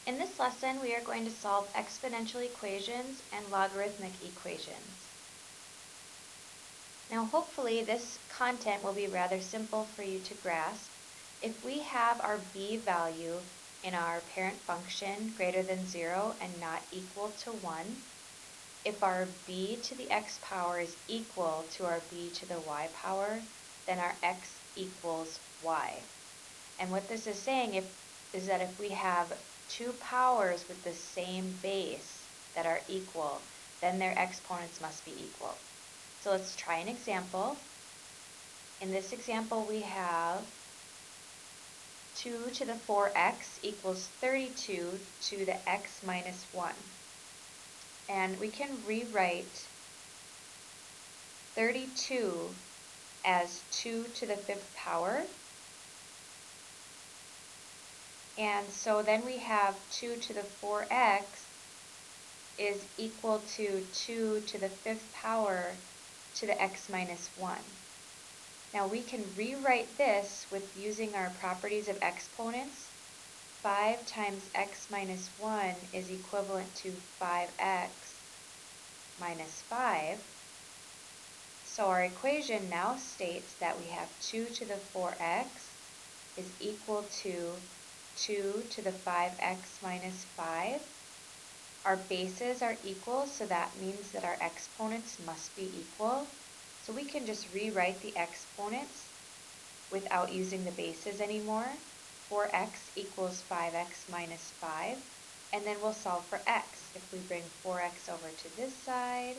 In this lesson, we are going to solve exponential equations and logarithmic equations. Now, hopefully this content will be rather simple for you to grasp. If we have our b value in our parent function greater than 0 and not equal to 1, if our b to the x power is equal to our b to the y power, then our x equals y. And what this is saying is that if we have two powers with the same base that are equal, then their exponents must be equal. So let's try an example. In this example, we have 2 to the 4x equals 32 to the x minus 1. And we can rewrite 32 as 2 to the 5th power. And so then we have 2 to the 4x is equal to 2 to the 5th power to the x minus 1. Now we can rewrite this with using our properties of exponents. 5 times x minus 1 is equivalent to 5x minus 5. So our equation now states that we have 2 to the 4x is equal to 2 to the 5x minus 5. Our bases are equal, so that means that our exponents must be equal. So we can just rewrite the exponents without using the bases anymore. 4x equals 5x minus 5, and then we'll solve for x. If we bring 4x over to this side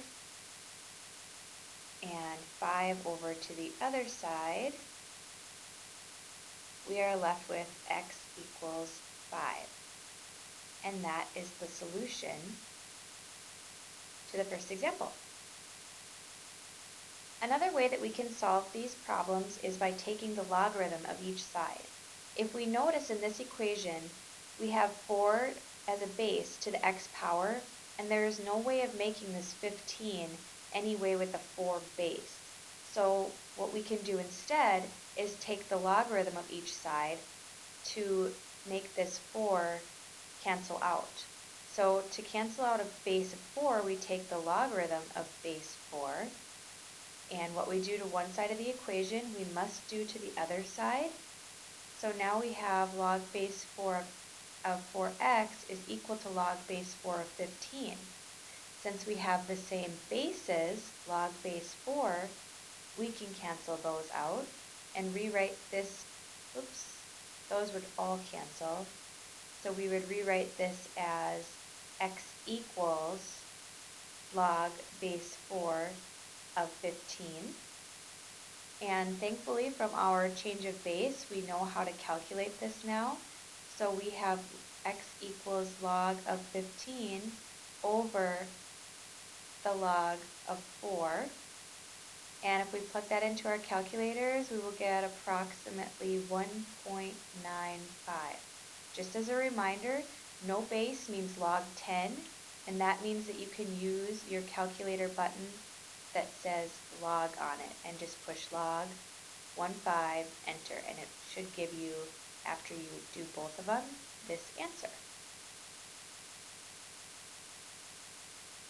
and 5 over to the other side, we are left with x equals 5. And that is the solution to the first example. Another way that we can solve these problems is by taking the logarithm of each side. If we notice in this equation, we have 4 as a base to the x power, and there is no way of making this 15 any way with the 4 base. So what we can do instead is take the logarithm of each side to make this 4 cancel out. So to cancel out a base of 4, we take the logarithm of base 4. And what we do to one side of the equation, we must do to the other side. So now we have log base 4 of 4x is equal to log base 4 of 15. Since we have the same bases, log base 4, we can cancel those out and rewrite this, those would all cancel. So we would rewrite this as x equals log base 4 of 15. And thankfully from our change of base, we know how to calculate this now. So we have x equals log of 15 over the log of 4. And if we plug that into our calculators, we will get approximately 1.95. Just as a reminder, no base means log 10, and that means that you can use your calculator button that says log on it and just push log 1.5, enter, and it should give you, after you do both of them, this answer.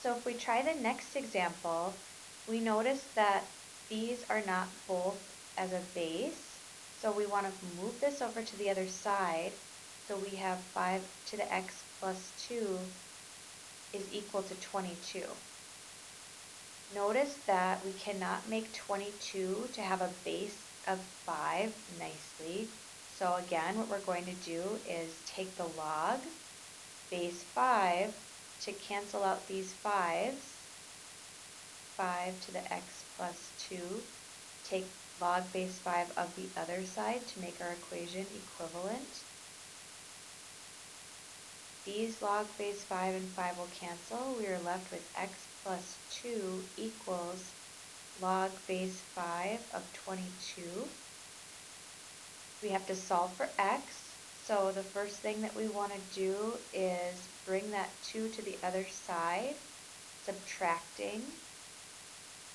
So if we try the next example, we notice that these are not both as a base, so we want to move this over to the other side. So we have 5 to the x plus 2 is equal to 22. Notice that we cannot make 22 to have a base of 5 nicely. So again, what we're going to do is take the log base 5 to cancel out these 5s. 5 to the x plus 2. Take log base 5 of the other side to make our equation equivalent. These log base 5 and 5 will cancel. We are left with x plus 2 equals log base 5 of 22. We have to solve for x. So the first thing that we want to do is bring that 2 to the other side, subtracting.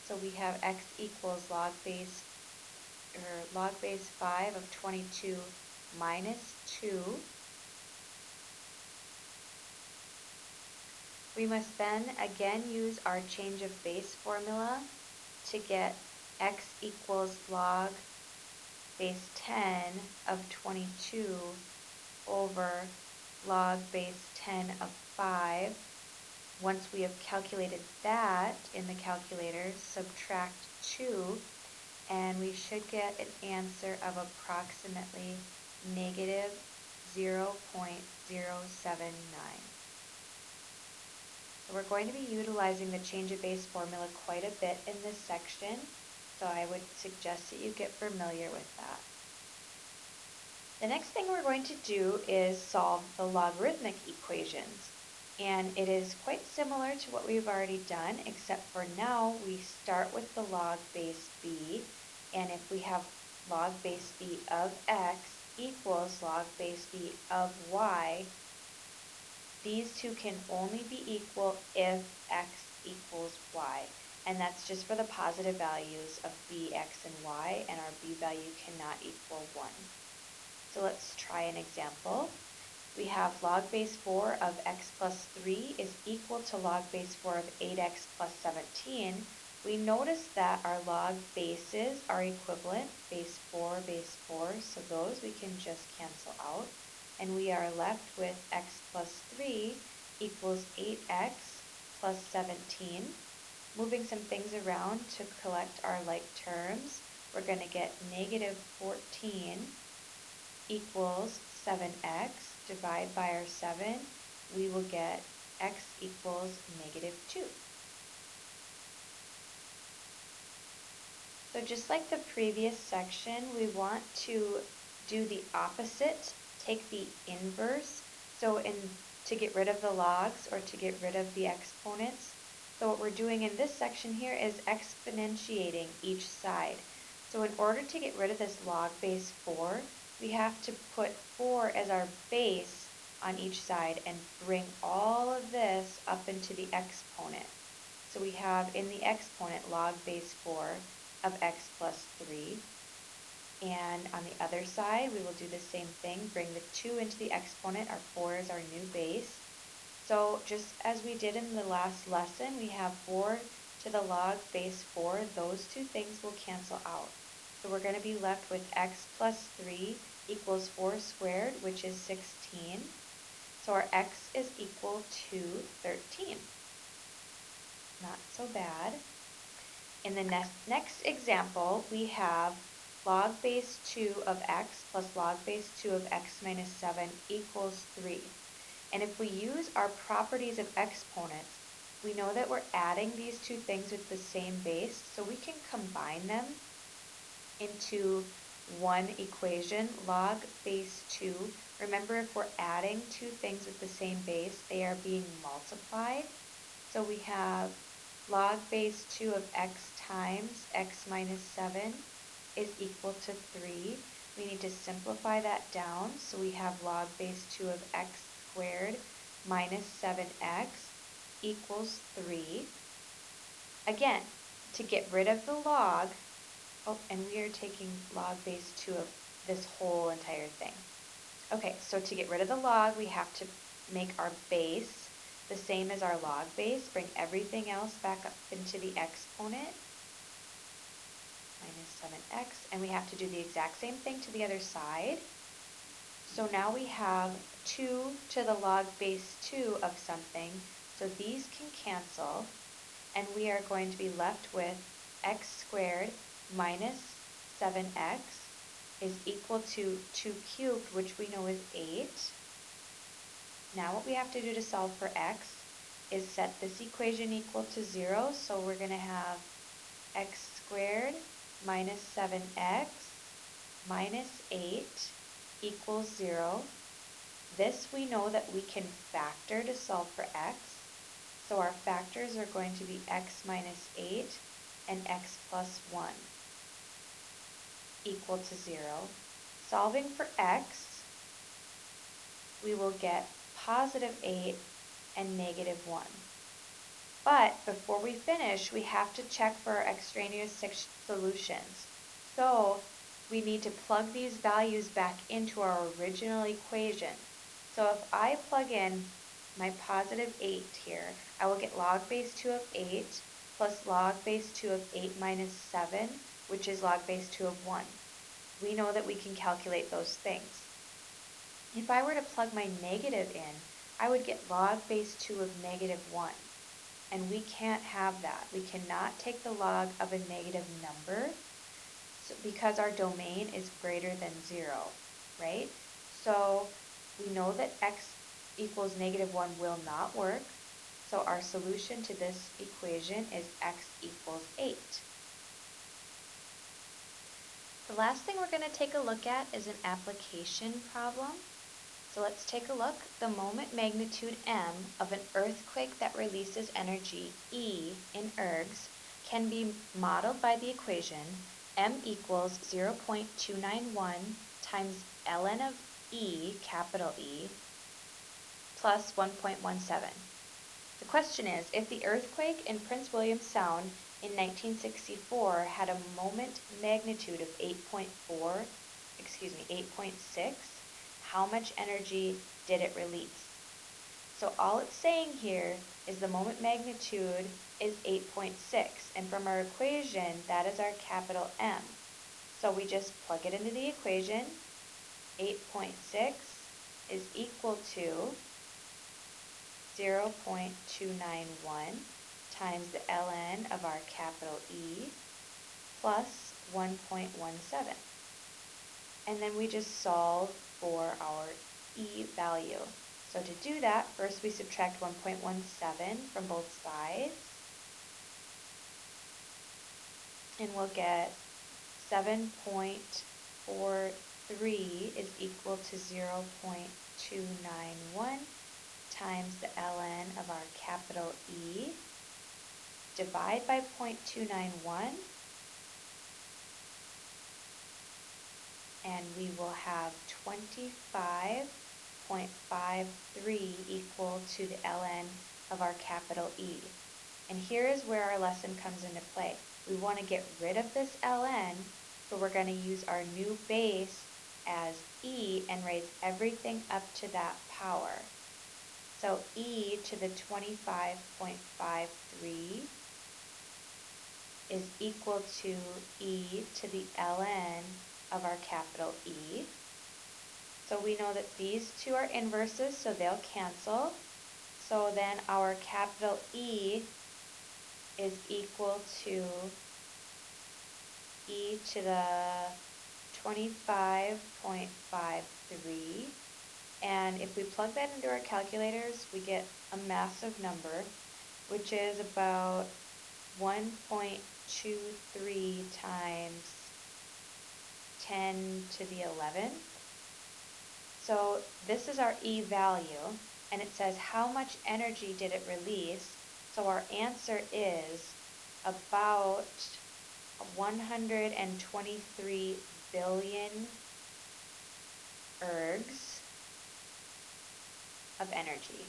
So we have x equals log base 5 of 22 minus 2. We must then again use our change of base formula to get x equals log base 10 of 22 over log base 10 of 5. Once we have calculated that in the calculator, subtract 2, and we should get an answer of approximately negative 0.079. So we're going to be utilizing the change of base formula quite a bit in this section, so I would suggest that you get familiar with that. The next thing we're going to do is solve the logarithmic equations. And it is quite similar to what we've already done, except for now we start with the log base b, and if we have log base b of x equals log base b of y, these two can only be equal if x equals y. And that's just for the positive values of b, x, and y, and our b value cannot equal 1. So let's try an example. We have log base 4 of x plus 3 is equal to log base 4 of 8x plus 17. We notice that our log bases are equivalent, base 4, so those we can just cancel out. And we are left with x plus 3 equals 8x plus 17. Moving some things around to collect our like terms, we're going to get negative 14 equals 7x, divide by our 7, we will get x equals negative 2. So just like the previous section, we want to do the opposite, take the inverse. So to get rid of the logs or to get rid of the exponents. So what we're doing in this section here is exponentiating each side. So in order to get rid of this log base 4, we have to put 4 as our base on each side and bring all of this up into the exponent. So we have in the exponent log base 4 of x plus 3. And on the other side, we will do the same thing, bring the 2 into the exponent. Our 4 is our new base. So just as we did in the last lesson, we have 4 to the log base 4. Those two things will cancel out. So we're going to be left with x plus 3 equals 4 squared, which is 16. So our x is equal to 13. Not so bad. In the next example, we have log base 2 of x plus log base 2 of x minus 7 equals 3. And if we use our properties of exponents, we know that we're adding these two things with the same base, so we can combine them into one equation, log base 2. Remember, if we're adding two things with the same base, they are being multiplied. So we have log base 2 of x times x minus 7 is equal to 3. We need to simplify that down, so we have log base 2 of x squared minus 7x equals 3. Again, to get rid of the log, and we are taking log base 2 of this whole entire thing. Okay, so to get rid of the log, we have to make our base the same as our log base, bring everything else back up into the exponent, minus 7x, and we have to do the exact same thing to the other side. So now we have 2 to the log base 2 of something, so these can cancel, and we are going to be left with x squared minus 7x is equal to 2 cubed, which we know is 8. Now what we have to do to solve for x is set this equation equal to 0, so we're going to have x squared minus 7x minus 8 equals 0. This we know that we can factor to solve for x, so our factors are going to be x minus 8 and x plus 1 equal to 0. Solving for x, we will get positive 8 and negative 1. But before we finish, we have to check for our extraneous solutions. So we need to plug these values back into our original equation. So if I plug in my positive 8 here, I will get log base 2 of 8 plus log base 2 of 8 minus 7, which is log base 2 of 1. We know that we can calculate those things. If I were to plug my negative in, I would get log base 2 of negative 1. And we can't have that. We cannot take the log of a negative number because our domain is greater than 0, right? So we know that x equals negative 1 will not work. So our solution to this equation is x equals 8. The last thing we're going to take a look at is an application problem. So let's take a look. The moment magnitude m of an earthquake that releases energy E in ergs can be modeled by the equation m equals 0.291 times ln of E, capital E, plus 1.17. The question is, if the earthquake in Prince William Sound in 1964 had a moment magnitude of 8.6, how much energy did it release? So all it's saying here is the moment magnitude is 8.6, and from our equation, that is our capital M. So we just plug it into the equation. 8.6 is equal to 0.291 times the ln of our capital E plus 1.17. And then we just solve for our E value. So to do that, first we subtract 1.17 from both sides, and we'll get 7.43 is equal to 0.291 times the ln of our capital E. Divide by 0.291, and we will have 25.53 equal to the ln of our capital E. And here is where our lesson comes into play. We want to get rid of this ln, so we're going to use our new base as E and raise everything up to that power. So E to the 25.53 is equal to E to the ln of our capital E. So we know that these two are inverses, so they'll cancel. So then our capital E is equal to E to the 25.53. And if we plug that into our calculators, we get a massive number, which is about 1.23 times 10 to the 11th. So this is our E value, and it says how much energy did it release. So our answer is about 123 billion ergs of energy.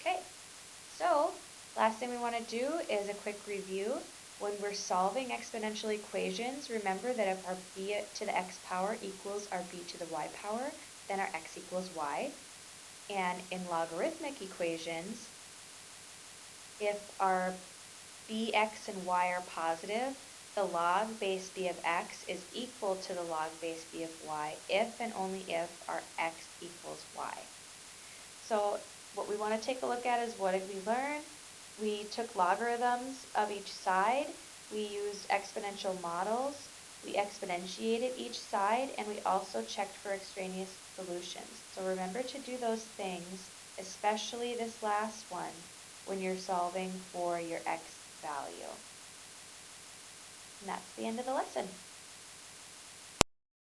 Okay, so last thing we want to do is a quick review. When we're solving exponential equations, remember that if our b to the x power equals our b to the y power, then our x equals y. And in logarithmic equations, if our bx and y are positive, the log base b of x is equal to the log base b of y if and only if our x equals y. So what we want to take a look at is, what did we learn? We took logarithms of each side, we used exponential models, we exponentiated each side, and we also checked for extraneous solutions. So remember to do those things, especially this last one, when you're solving for your x value. And that's the end of the lesson.